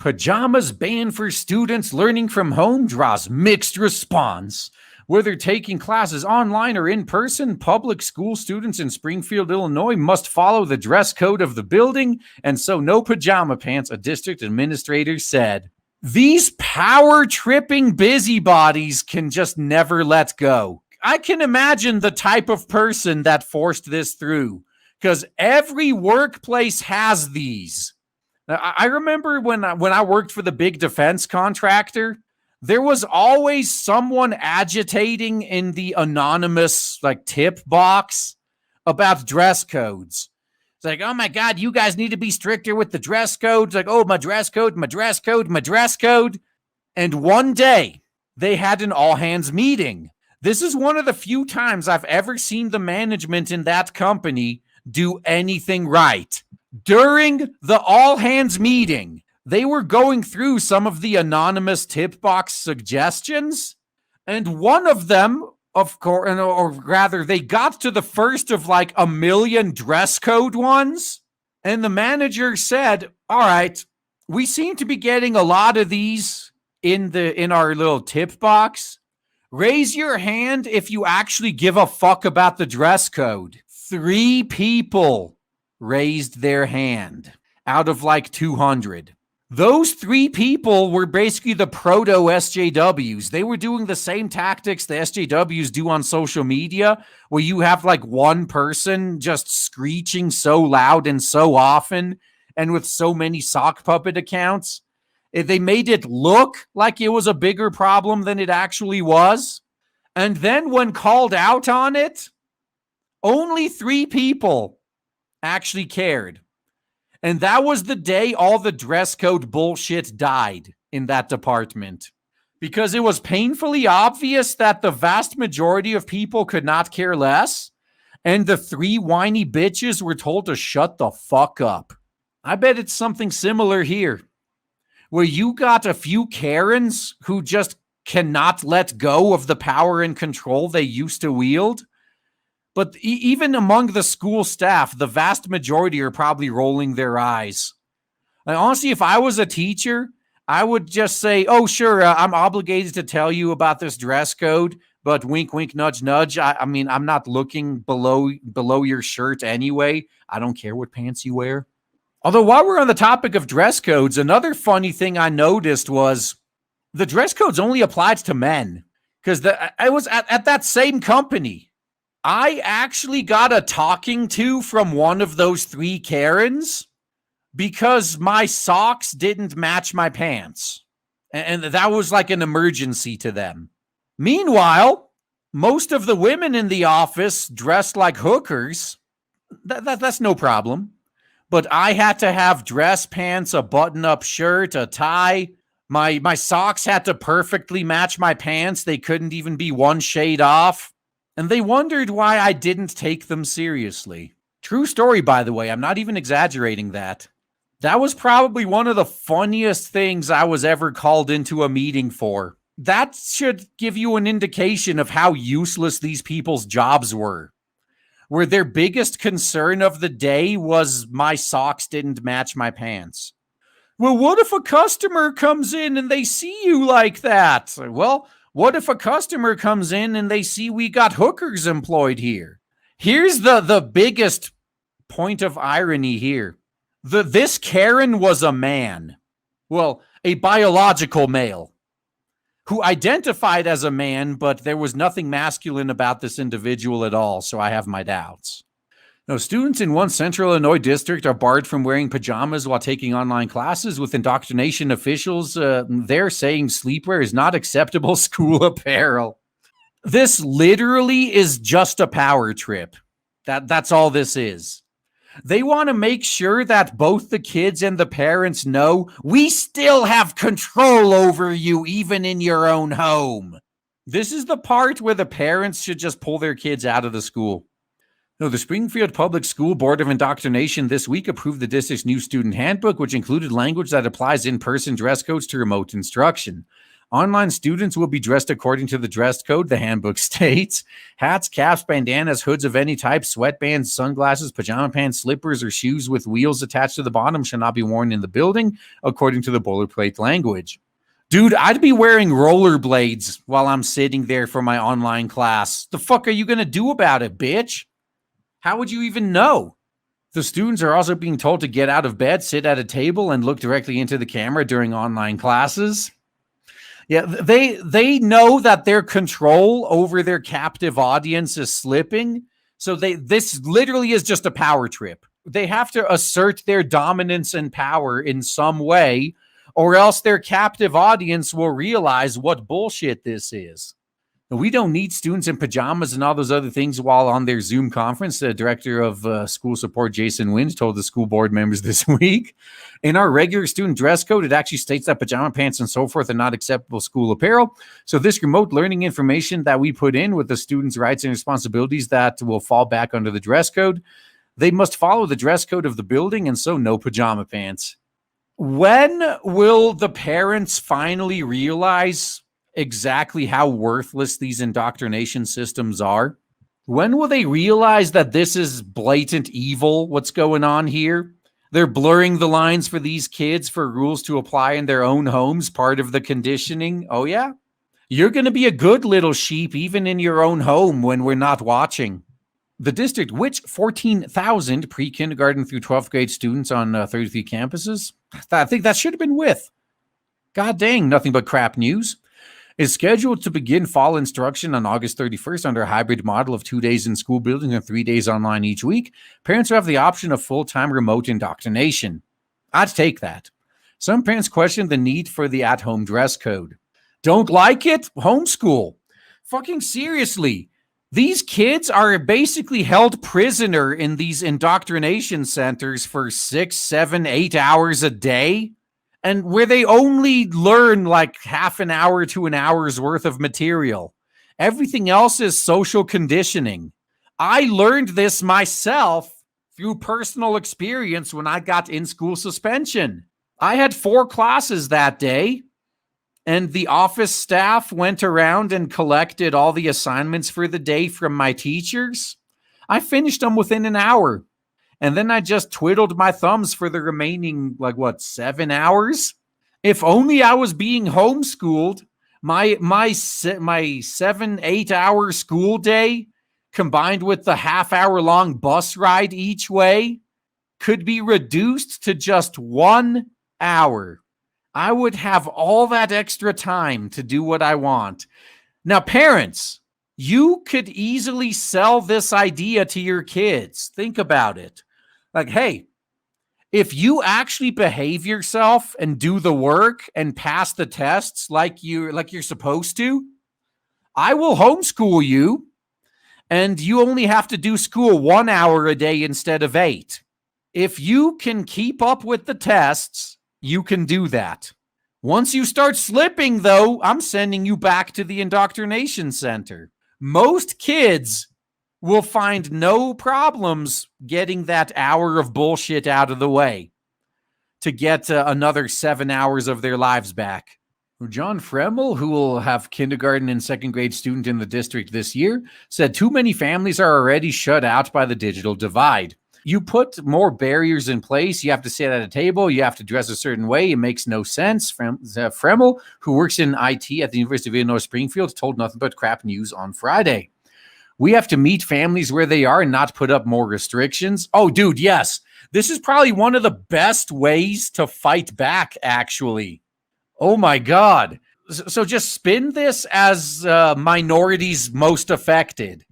Pajamas banned for students learning from home draws mixed response. Whether taking classes online or in person, public school students in Springfield, Illinois must follow the dress code of the building, and so no pajama pants, a district administrator said. These power-tripping busybodies can just never let go. I can imagine the type of person that forced this through, because every workplace has these. I remember when I worked for the big defense contractor, there was always someone agitating in the anonymous tip box about dress codes. It's like, oh my God, you guys need to be stricter with the dress codes. Like, oh, my dress code, my dress code, my dress code. And one day they had an all hands meeting. This is one of the few times I've ever seen the management in that company do anything right. During the all hands meeting, they were going through some of the anonymous tip box suggestions, and one of them, of course, or rather, they got to the first of a million dress code ones, and the manager said, all right, we seem to be getting a lot of these in our little tip box. Raise your hand if you actually give a fuck about the dress code. 3 people raised their hand out of 200. Those 3 people were basically the proto SJWs. They were doing the same tactics the SJWs do on social media, where you have one person just screeching so loud and so often and with so many sock puppet accounts. They made it look like it was a bigger problem than it actually was. And then when called out on it, only 3 people actually cared. And that was the day all the dress code bullshit died in that department. Because it was painfully obvious that the vast majority of people could not care less, and the 3 whiny bitches were told to shut the fuck up. I bet it's something similar here, where you got a few Karens who just cannot let go of the power and control they used to wield. But even among the school staff, the vast majority are probably rolling their eyes. And honestly, if I was a teacher, I would just say, oh, sure, I'm obligated to tell you about this dress code, but wink, wink, nudge, nudge. I mean, I'm not looking below your shirt anyway. I don't care what pants you wear. Although while we're on the topic of dress codes, another funny thing I noticed was the dress codes only applied to men. Because I was at that same company. I actually got a talking to from one of those 3 Karens because my socks didn't match my pants. And that was an emergency to them. Meanwhile, most of the women in the office dressed like hookers. That's no problem. But I had to have dress pants, a button-up shirt, a tie. My socks had to perfectly match my pants. They couldn't even be one shade off. And they wondered why I didn't take them seriously. True story, by the way. I'm not even exaggerating that. That was probably one of the funniest things I was ever called into a meeting for. That should give you an indication of how useless these people's jobs were. Where their biggest concern of the day was my socks didn't match my pants. Well, what if a customer comes in and they see you like that? Well, what if a customer comes in and they see we got hookers employed here? Here's the biggest point of irony here. This Karen was a man. Well, a biological male who identified as a man, but there was nothing masculine about this individual at all, so I have my doubts. Now, students in one central Illinois district are barred from wearing pajamas while taking online classes, with indoctrination officials there saying sleepwear is not acceptable school apparel. This literally is just a power trip. That's all this is. They want to make sure that both the kids and the parents know we still have control over you, even in your own home. This is the part where the parents should just pull their kids out of the school. No, the Springfield Public School Board of Indoctrination this week approved the district's new student handbook, which included language that applies in-person dress codes to remote instruction. Online students will be dressed according to the dress code, the handbook states. Hats, caps, bandanas, hoods of any type, sweatbands, sunglasses, pajama pants, slippers, or shoes with wheels attached to the bottom shall not be worn in the building, according to the boilerplate language. Dude, I'd be wearing rollerblades while I'm sitting there for my online class. The fuck are you going to do about it, bitch? How would you even know? The students are also being told to get out of bed, sit at a table, and look directly into the camera during online classes. Yeah, they know that their control over their captive audience is slipping. So this literally is just a power trip. They have to assert their dominance and power in some way, or else their captive audience will realize what bullshit this is. We don't need students in pajamas and all those other things while on their Zoom conference. The director of school support, Jason Wind, told the school board members this week. In our regular student dress code, it actually states that pajama pants and so forth are not acceptable school apparel. So this remote learning information that we put in with the students' rights and responsibilities that will fall back under the dress code, they must follow the dress code of the building, and so no pajama pants. When will the parents finally realize exactly how worthless these indoctrination systems are? When will they realize that this is blatant evil, what's going on here? They're blurring the lines for these kids for rules to apply in their own homes, part of the conditioning. Oh, yeah? You're going to be a good little sheep even in your own home when we're not watching. The district, which 14,000 pre-kindergarten through 12th grade students on 33 campuses, I think that should have been with. God dang, nothing but crap news. Is scheduled to begin fall instruction on August 31st under a hybrid model of 2 days in school buildings and 3 days online each week. Parents will have the option of full-time remote indoctrination. I'd take that. Some parents question the need for the at-home dress code. Don't like it? Homeschool. Fucking seriously. These kids are basically held prisoner in these indoctrination centers for 6, 7, 8 hours a day. And where they only learn like half an hour to an hour's worth of material. Everything else is social conditioning. I learned this myself through personal experience when I got in-school suspension. I had 4 classes that day, and the office staff went around and collected all the assignments for the day from my teachers. I finished them within an hour. And then I just twiddled my thumbs for the remaining, 7 hours? If only I was being homeschooled, my 7-8 hour school day combined with the half-hour long bus ride each way could be reduced to just 1 hour. I would have all that extra time to do what I want. Now, parents, you could easily sell this idea to your kids. Think about it. Like, hey, if you actually behave yourself and do the work and pass the tests like you're supposed to, I will homeschool you, and you only have to do school 1 hour a day instead of 8. If you can keep up with the tests, you can do that. Once you start slipping, though, I'm sending you back to the indoctrination center. Most kids will find no problems getting that hour of bullshit out of the way to get another 7 hours of their lives back. John Fremmel, who will have kindergarten and second grade student in the district this year, said too many families are already shut out by the digital divide. You put more barriers in place. You have to sit at a table. You have to dress a certain way. It makes no sense. Fremmel, who works in IT at the University of Illinois Springfield, told nothing but crap news on Friday. We have to meet families where they are and not put up more restrictions. Oh, dude, yes. This is probably one of the best ways to fight back, actually. Oh, my God. So just spin this as minorities most affected.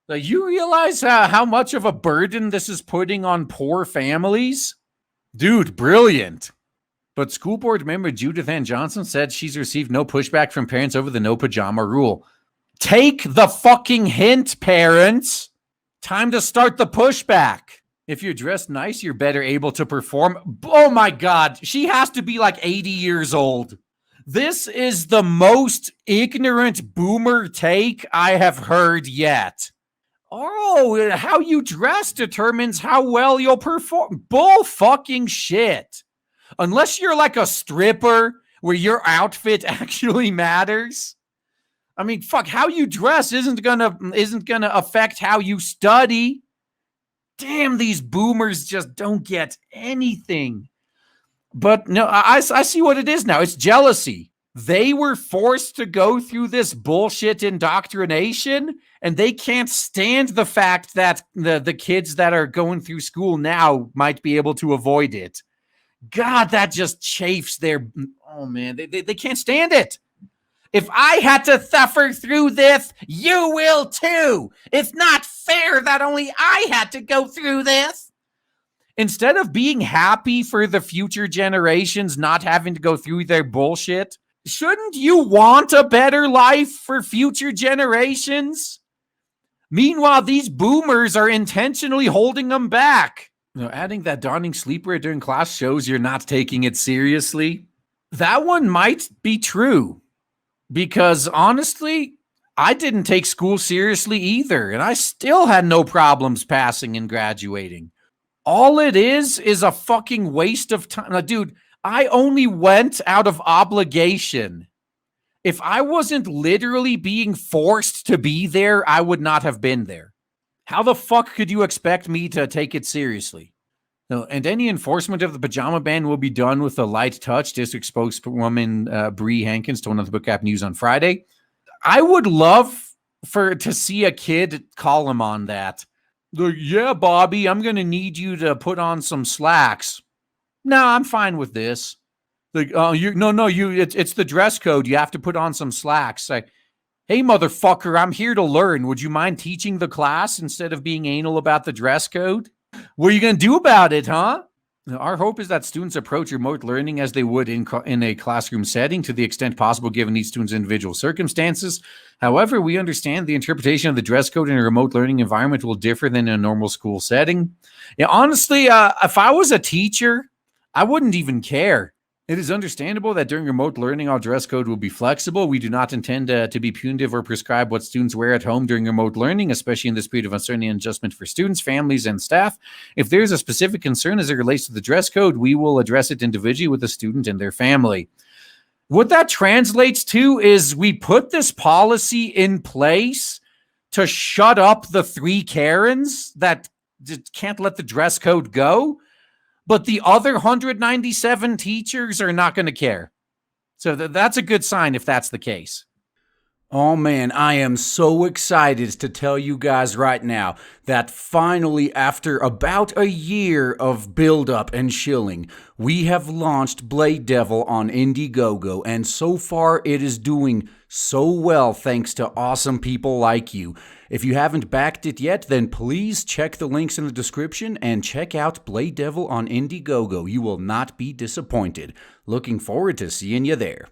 You realize how much of a burden this is putting on poor families? Dude, brilliant. But school board member Judith Ann Johnson said she's received no pushback from parents over the no pajama rule. Take the fucking hint, parents. Time to start the pushback. If you're dressed nice, you're better able to perform. Oh my God, she has to be like 80 years old. This is the most ignorant boomer take I have heard yet. Oh, how you dress determines how well you'll perform. Bull fucking shit. Unless you're like a stripper where your outfit actually matters. I mean, fuck, how you dress isn't gonna affect how you study. Damn, these boomers just don't get anything. But no, I see what it is now. It's jealousy. They were forced to go through this bullshit indoctrination, and they can't stand the fact that the kids that are going through school now might be able to avoid it. God, that just chafes their... Oh, man, they can't stand it. If I had to suffer through this, you will too. It's not fair that only I had to go through this. Instead of being happy for the future generations not having to go through their bullshit, shouldn't you want a better life for future generations? Meanwhile, these boomers are intentionally holding them back. Adding that donning sleepwear during class shows you're not taking it seriously. That one might be true. Because honestly, I didn't take school seriously either, and I still had no problems passing and graduating. All it is a fucking waste of time. Now, dude, I only went out of obligation. If I wasn't literally being forced to be there, I would not have been there. How the fuck could you expect me to take it seriously? No, and any enforcement of the pajama ban will be done with a light touch, District spokeswoman Bree Hankins told the Book App News on Friday. I would love to see a kid call him on that. Like, yeah, Bobby, I'm going to need you to put on some slacks. No, I'm fine with this. Like, it's the dress code. You have to put on some slacks. Like, hey, motherfucker, I'm here to learn. Would you mind teaching the class instead of being anal about the dress code? What are you going to do about it, huh? Our hope is that students approach remote learning as they would in a classroom setting to the extent possible given each student's individual circumstances. However, we understand the interpretation of the dress code in a remote learning environment will differ than in a normal school setting. Yeah, honestly, if I was a teacher, I wouldn't even care. It is understandable that during remote learning, our dress code will be flexible. We do not intend to be punitive or prescribe what students wear at home during remote learning, especially in this period of uncertainty and adjustment for students, families, and staff. If there's a specific concern as it relates to the dress code, we will address it individually with the student and their family. What that translates to is we put this policy in place to shut up the three Karens that can't let the dress code go. But the other 197 teachers are not going to care. So that's a good sign if that's the case. Oh man, I am so excited to tell you guys right now that finally, after about a year of build-up and shilling, we have launched Blade Devil on Indiegogo, and so far it is doing so well thanks to awesome people like you. If you haven't backed it yet, then please check the links in the description and check out Blade Devil on Indiegogo. You will not be disappointed. Looking forward to seeing you there.